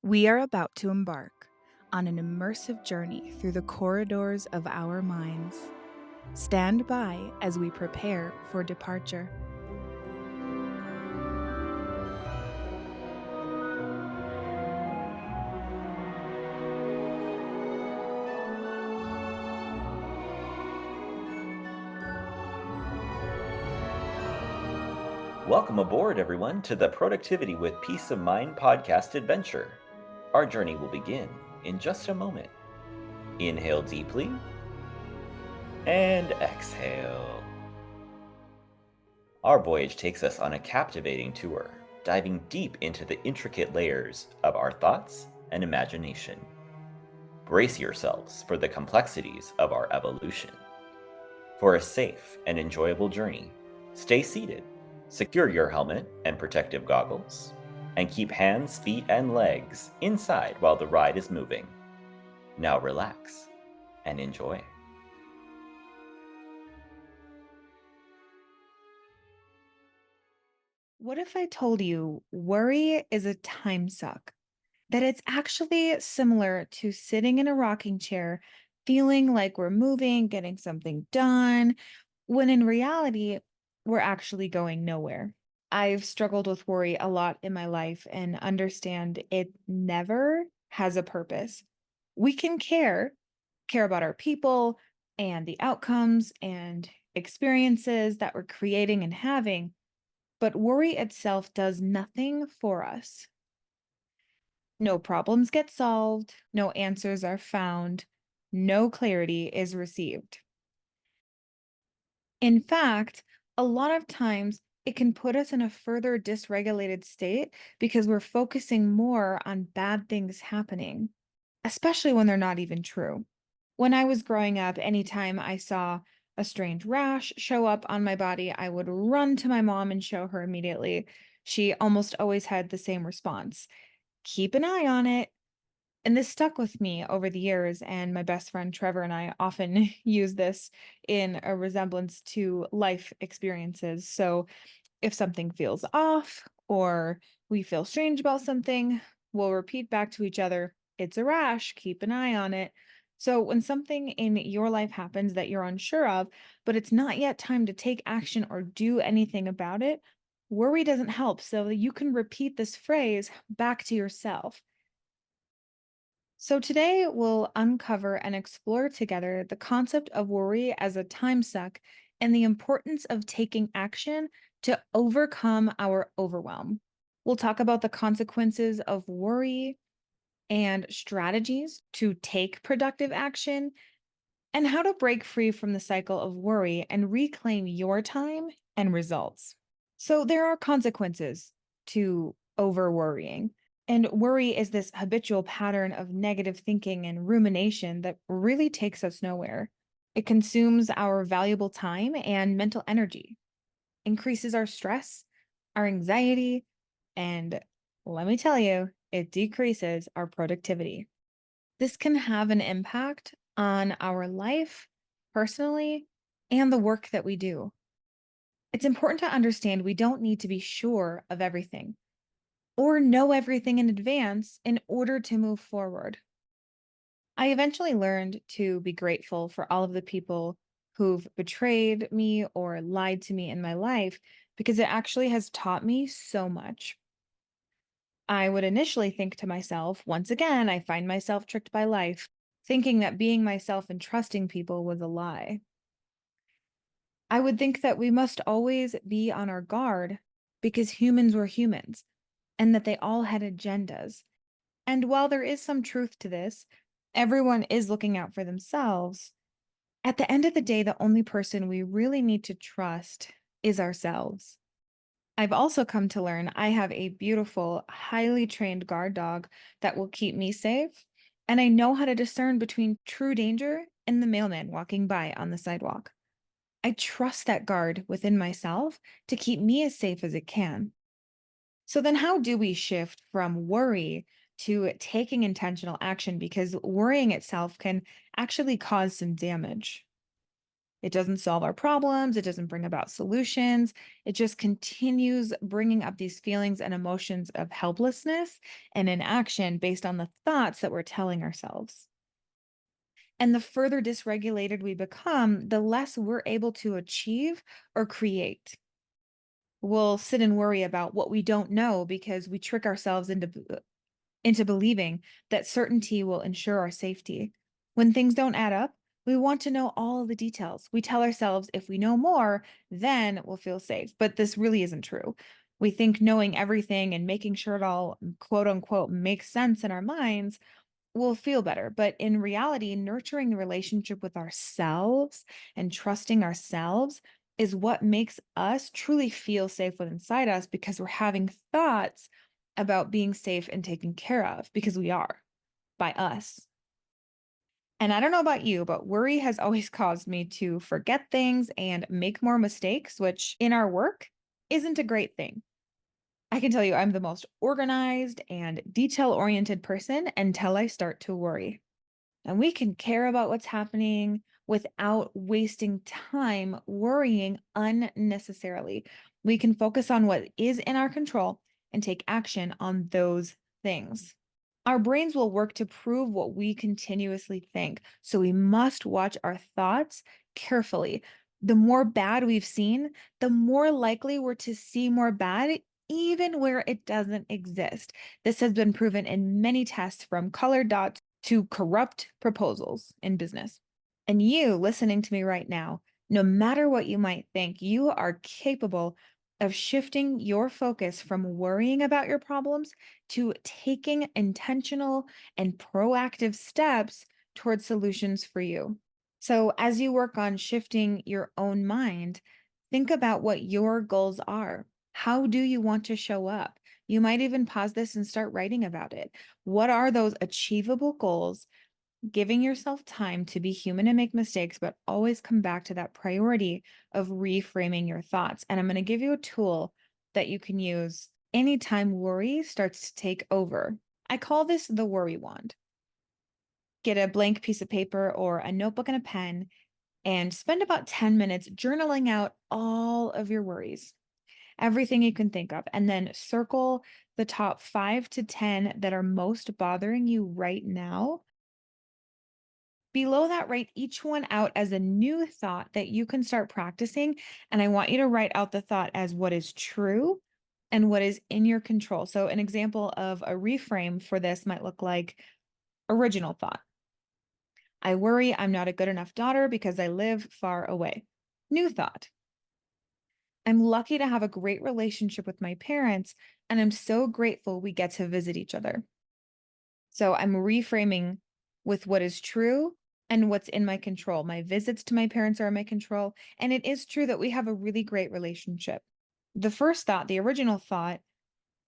We are about to embark on an immersive journey through the corridors of our minds. Stand by as we prepare for departure. Welcome aboard, everyone, to the Productivity with Peace of Mind podcast adventure. Our journey will begin in just a moment. Inhale deeply and exhale. Our voyage takes us on a captivating tour, diving deep into the intricate layers of our thoughts and imagination. Brace yourselves for the complexities of our evolution. For a safe and enjoyable journey, stay seated, secure your helmet and protective goggles, and keep hands, feet, and legs inside while the ride is moving. Now relax and enjoy. What if I told you worry is a time suck? That it's actually similar to sitting in a rocking chair, feeling like we're moving, getting something done, when in reality, we're actually going nowhere. I've struggled with worry a lot in my life and understand it never has a purpose. We can care about our people and the outcomes and experiences that we're creating and having, but worry itself does nothing for us. No problems get solved, no answers are found, no clarity is received. In fact, a lot of times it can put us in a further dysregulated state because we're focusing more on bad things happening, especially when they're not even true. When I was growing up, anytime I saw a strange rash show up on my body, I would run to my mom and show her immediately. She almost always had the same response: keep an eye on it. And this stuck with me over the years, and my best friend Trevor and I often use this in a resemblance to life experiences. So if something feels off or we feel strange about something, we'll repeat back to each other, it's a rash, keep an eye on it. So when something in your life happens that you're unsure of, but it's not yet time to take action or do anything about it, worry doesn't help. So you can repeat this phrase back to yourself. So, today we'll uncover and explore together the concept of worry as a time suck and the importance of taking action to overcome our overwhelm. We'll talk about the consequences of worry and strategies to take productive action, and how to break free from the cycle of worry and reclaim your time and results. So, there are consequences to over worrying. And worry is this habitual pattern of negative thinking and rumination that really takes us nowhere. It consumes our valuable time and mental energy, increases our stress, our anxiety, and let me tell you, it decreases our productivity. This can have an impact on our life personally and the work that we do. It's important to understand we don't need to be sure of everything or know everything in advance in order to move forward. I eventually learned to be grateful for all of the people who've betrayed me or lied to me in my life because it actually has taught me so much. I would initially think to myself, once again, I find myself tricked by life, thinking that being myself and trusting people was a lie. I would think that we must always be on our guard because humans were humans and that they all had agendas. And while there is some truth to this, everyone is looking out for themselves. At the end of the day, the only person we really need to trust is ourselves. I've also come to learn I have a beautiful, highly trained guard dog that will keep me safe. And I know how to discern between true danger and the mailman walking by on the sidewalk. I trust that guard within myself to keep me as safe as it can. So then how do we shift from worry to taking intentional action, because worrying itself can actually cause some damage? It doesn't solve our problems, it doesn't bring about solutions. It just continues bringing up these feelings and emotions of helplessness and inaction based on the thoughts that we're telling ourselves. And the further dysregulated we become, the less we're able to achieve or create. We'll sit and worry about what we don't know because we trick ourselves into believing that certainty will ensure our safety. When things don't add up, we want to know all the details. We tell ourselves if we know more, then we'll feel safe. But this really isn't true. We think knowing everything and making sure it all quote unquote makes sense in our minds will feel better. But in reality, nurturing the relationship with ourselves and trusting ourselves is what makes us truly feel safe within inside us because we're having thoughts about being safe and taken care of because we are by us. And I don't know about you, but worry has always caused me to forget things and make more mistakes, which in our work isn't a great thing. I can tell you I'm the most organized and detail oriented person until I start to worry. And we can care about what's happening without wasting time worrying unnecessarily. We can focus on what is in our control and take action on those things. Our brains will work to prove what we continuously think. So we must watch our thoughts carefully. The more bad we've seen, the more likely we're to see more bad, even where it doesn't exist. This has been proven in many tests from colored dots to corrupt proposals in business. And you listening to me right now, no matter what you might think, you are capable of shifting your focus from worrying about your problems to taking intentional and proactive steps towards solutions for you. So, as you work on shifting your own mind, think about what your goals are. How do you want to show up? You might even pause this and start writing about it. What are those achievable goals? Giving yourself time to be human and make mistakes, but always come back to that priority of reframing your thoughts. And I'm going to give you a tool that you can use anytime worry starts to take over. I call this the worry wand. Get a blank piece of paper or a notebook and a pen and spend about 10 minutes journaling out all of your worries, everything you can think of, and then circle the top 5 to 10 that are most bothering you right now. Below that, write each one out as a new thought that you can start practicing. And I want you to write out the thought as what is true and what is in your control. So, an example of a reframe for this might look like original thought. I worry I'm not a good enough daughter because I live far away. New thought. I'm lucky to have a great relationship with my parents, and I'm so grateful we get to visit each other. So I'm reframing with what is true and what's in my control. My visits to my parents are in my control. And it is true that we have a really great relationship. The first thought, the original thought,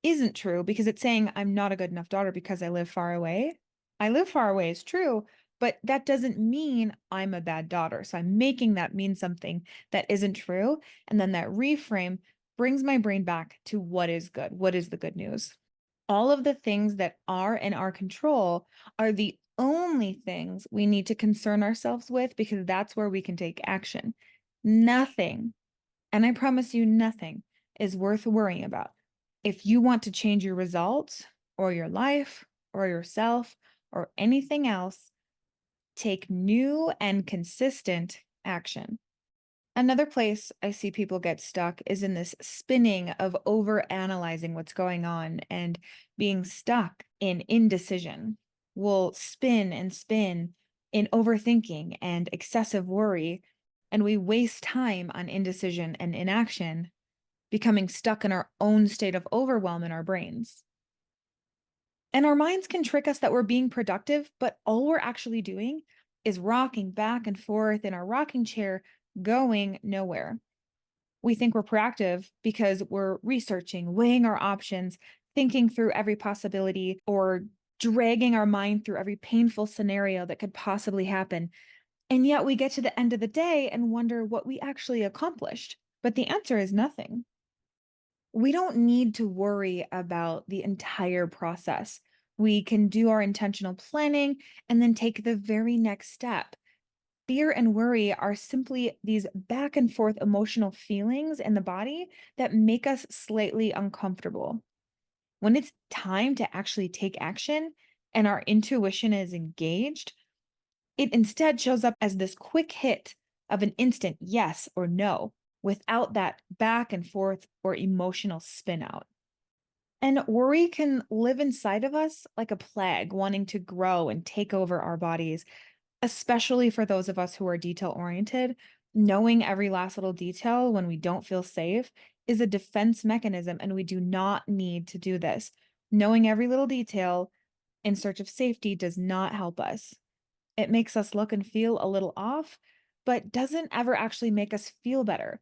isn't true because it's saying I'm not a good enough daughter because I live far away. I live far away is true, but that doesn't mean I'm a bad daughter. So I'm making that mean something that isn't true. And then that reframe brings my brain back to what is good. What is the good news? All of the things that are in our control are the only things we need to concern ourselves with because that's where we can take action. Nothing, and I promise you, nothing is worth worrying about. If you want to change your results or your life or yourself or anything else, take new and consistent action. Another place I see people get stuck is in this spinning of over analyzing what's going on and being stuck in indecision. We'll spin and spin in overthinking and excessive worry, and we waste time on indecision and inaction, becoming stuck in our own state of overwhelm in our brains. And our minds can trick us that we're being productive, but all we're actually doing is rocking back and forth in our rocking chair, going nowhere. We think we're proactive because we're researching, weighing our options, thinking through every possibility, or dragging our mind through every painful scenario that could possibly happen. And yet we get to the end of the day and wonder what we actually accomplished. But the answer is nothing. We don't need to worry about the entire process. We can do our intentional planning and then take the very next step. Fear and worry are simply these back and forth emotional feelings in the body that make us slightly uncomfortable. When it's time to actually take action and our intuition is engaged, it instead shows up as this quick hit of an instant yes or no without that back and forth or emotional spin out. And worry can live inside of us like a plague, wanting to grow and take over our bodies, especially for those of us who are detail oriented. Knowing every last little detail when we don't feel safe is a defense mechanism, and we do not need to do this. Knowing every little detail in search of safety does not help us. It makes us look and feel a little off, but doesn't ever actually make us feel better.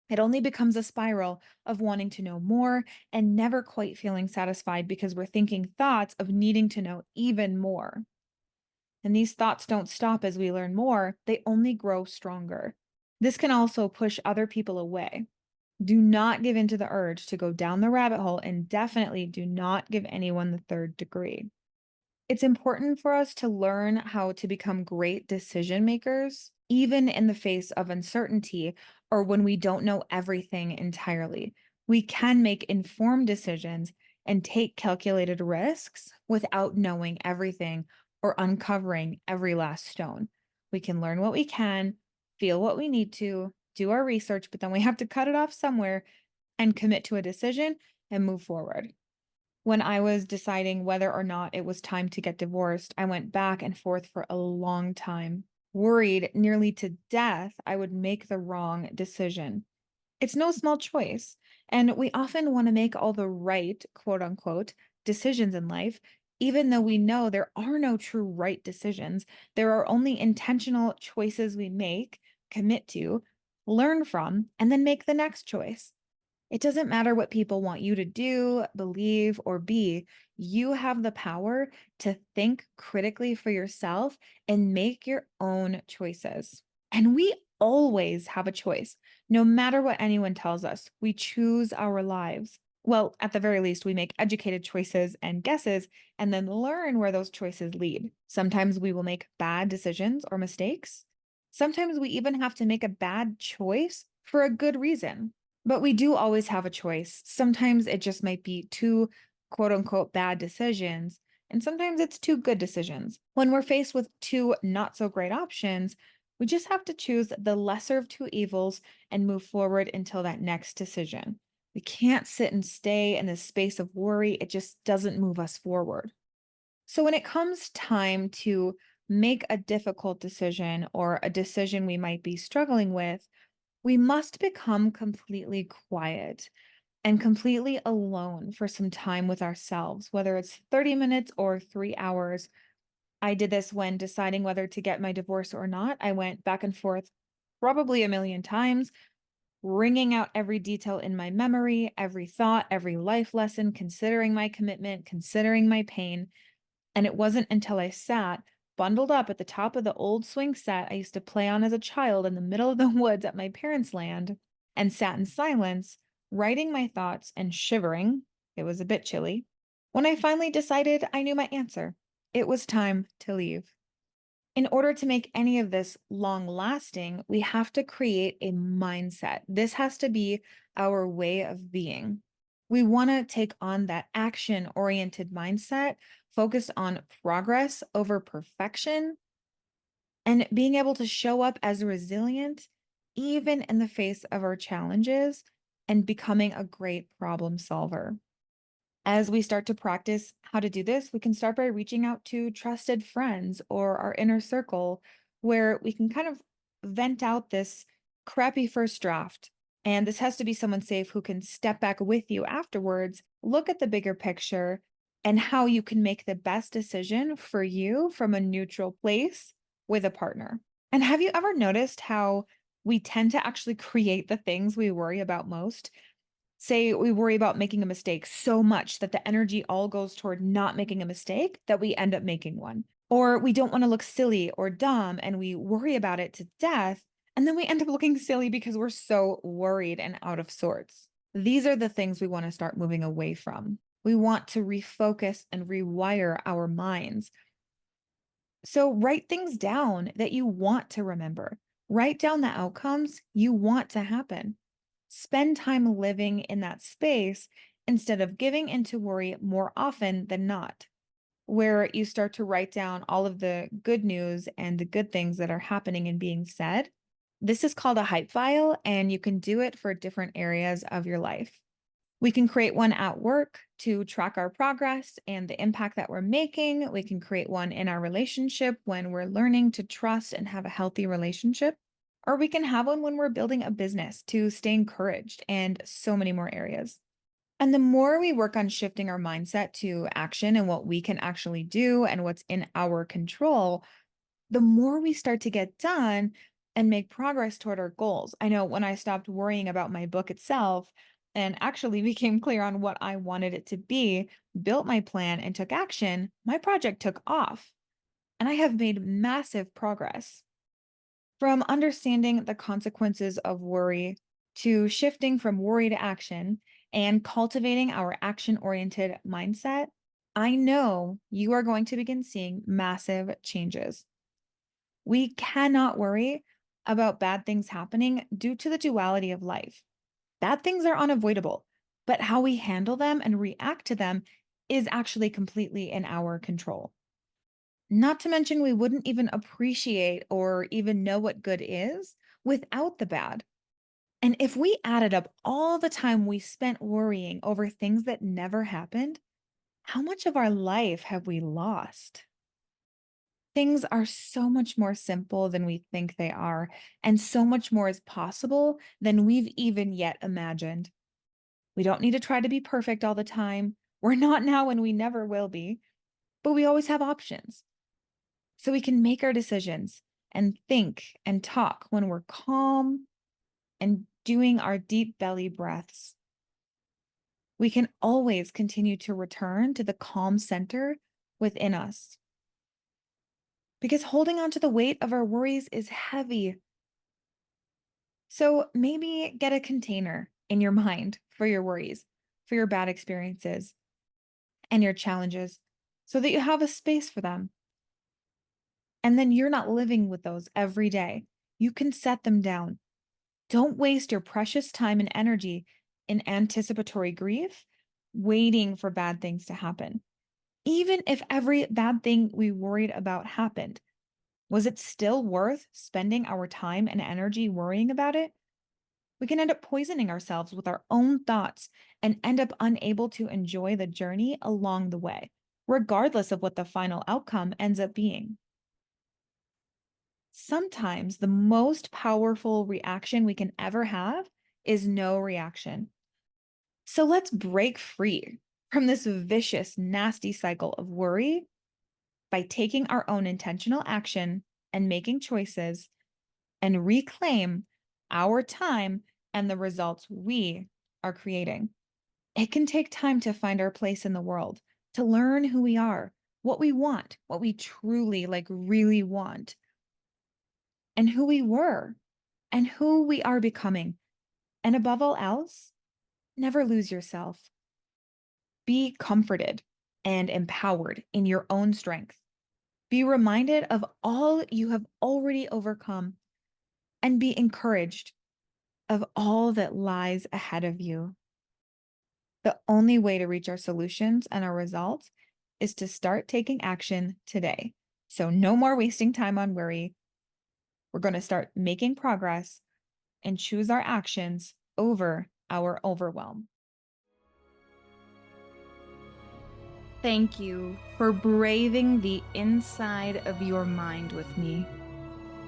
It only becomes a spiral of wanting to know more and never quite feeling satisfied because we're thinking thoughts of needing to know even more. And these thoughts don't stop as we learn more, they only grow stronger. This can also push other people away. Do not give in to the urge to go down the rabbit hole, and definitely do not give anyone the third degree. It's important for us to learn how to become great decision makers, even in the face of uncertainty or when we don't know everything entirely. We can make informed decisions and take calculated risks without knowing everything or uncovering every last stone. We can learn what we can, feel what we need to, do our research, but then we have to cut it off somewhere and commit to a decision and move forward. When I was deciding whether or not it was time to get divorced, I went back and forth for a long time, worried nearly to death I would make the wrong decision. It's no small choice, and we often want to make all the right, quote unquote, decisions in life, even though we know there are no true right decisions. There are only intentional choices we make, commit to, learn from, and then make the next choice. It doesn't matter what people want you to do, believe, or be. You have the power to think critically for yourself and make your own choices. And we always have a choice. No matter what anyone tells us, we choose our lives. Well, at the very least, we make educated choices and guesses and then learn where those choices lead. Sometimes we will make bad decisions or mistakes. Sometimes we even have to make a bad choice for a good reason. But we do always have a choice. Sometimes it just might be two quote unquote bad decisions, and sometimes it's two good decisions. When we're faced with two not so great options, we just have to choose the lesser of two evils and move forward until that next decision. We can't sit and stay in this space of worry. It just doesn't move us forward. So when it comes time to make a difficult decision or a decision we might be struggling with, we must become completely quiet and completely alone for some time with ourselves, whether it's 30 minutes or 3 hours. I did this when deciding whether to get my divorce or not. I went back and forth probably a million times, wringing out every detail in my memory, every thought, every life lesson, considering my commitment, considering my pain. And it wasn't until I sat bundled up at the top of the old swing set I used to play on as a child in the middle of the woods at my parents' land and sat in silence, writing my thoughts and shivering. It was a bit chilly. When I finally decided I knew my answer, it was time to leave. In order to make any of this long lasting, we have to create a mindset. This has to be our way of being. We want to take on that action oriented mindset focused on progress over perfection and being able to show up as resilient even in the face of our challenges and becoming a great problem solver. As we start to practice how to do this, we can start by reaching out to trusted friends or our inner circle where we can kind of vent out this crappy first draft. And this has to be someone safe who can step back with you afterwards, look at the bigger picture and how you can make the best decision for you from a neutral place with a partner. And have you ever noticed how we tend to actually create the things we worry about most? Say we worry about making a mistake so much that the energy all goes toward not making a mistake that we end up making one. Or we don't want to look silly or dumb and we worry about it to death. And then we end up looking silly because we're so worried and out of sorts. These are the things we want to start moving away from. We want to refocus and rewire our minds. So write things down that you want to remember. Write down the outcomes you want to happen. Spend time living in that space instead of giving into worry more often than not, where you start to write down all of the good news and the good things that are happening and being said. This is called a hype file, and you can do it for different areas of your life. We can create one at work to track our progress and the impact that we're making. We can create one in our relationship when we're learning to trust and have a healthy relationship. Or we can have one when we're building a business to stay encouraged and so many more areas. And the more we work on shifting our mindset to action and what we can actually do and what's in our control, the more we start to get done and make progress toward our goals. I know when I stopped worrying about my book itself and actually became clear on what I wanted it to be, built my plan, and took action, my project took off. And I have made massive progress. From understanding the consequences of worry to shifting from worry to action and cultivating our action oriented mindset, I know you are going to begin seeing massive changes. We cannot worry about bad things happening due to the duality of life. Bad things are unavoidable, but how we handle them and react to them is actually completely in our control. Not to mention, we wouldn't even appreciate or even know what good is without the bad. And if we added up all the time we spent worrying over things that never happened, how much of our life have we lost? Things are so much more simple than we think they are, and so much more is possible than we've even yet imagined. We don't need to try to be perfect all the time. We're not now and we never will be, but we always have options. So we can make our decisions and think and talk when we're calm and doing our deep belly breaths. We can always continue to return to the calm center within us because holding on to the weight of our worries is heavy. So maybe get a container in your mind for your worries, for your bad experiences, and your challenges so that you have a space for them. And then you're not living with those every day. You can set them down. Don't waste your precious time and energy in anticipatory grief, waiting for bad things to happen. Even if every bad thing we worried about happened, was it still worth spending our time and energy worrying about it? We can end up poisoning ourselves with our own thoughts and end up unable to enjoy the journey along the way, regardless of what the final outcome ends up being. Sometimes the most powerful reaction we can ever have is no reaction. So let's break free from this vicious, nasty cycle of worry by taking our own intentional action and making choices and reclaim our time and the results we are creating. It can take time to find our place in the world, to learn who we are, what we want, what we truly really want, and who we were and who we are becoming. And above all else, never lose yourself. Be comforted and empowered in your own strength. Be reminded of all you have already overcome and be encouraged of all that lies ahead of you. The only way to reach our solutions and our results is to start taking action today. So, no more wasting time on worry. We're going to start making progress and choose our actions over our overwhelm. Thank you for braving the inside of your mind with me.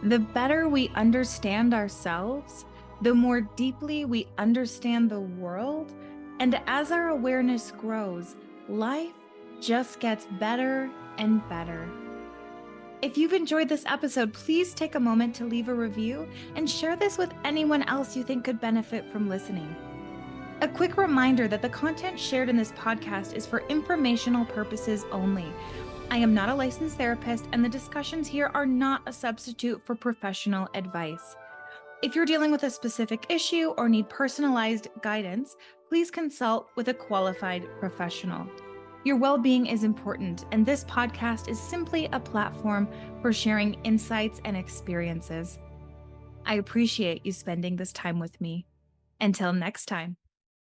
The better we understand ourselves, the more deeply we understand the world. And as our awareness grows, life just gets better and better. If you've enjoyed this episode, please take a moment to leave a review and share this with anyone else you think could benefit from listening. A quick reminder that the content shared in this podcast is for informational purposes only. I am not a licensed therapist, and the discussions here are not a substitute for professional advice. If you're dealing with a specific issue or need personalized guidance, please consult with a qualified professional. Your well being is important, and this podcast is simply a platform for sharing insights and experiences. I appreciate you spending this time with me. Until next time.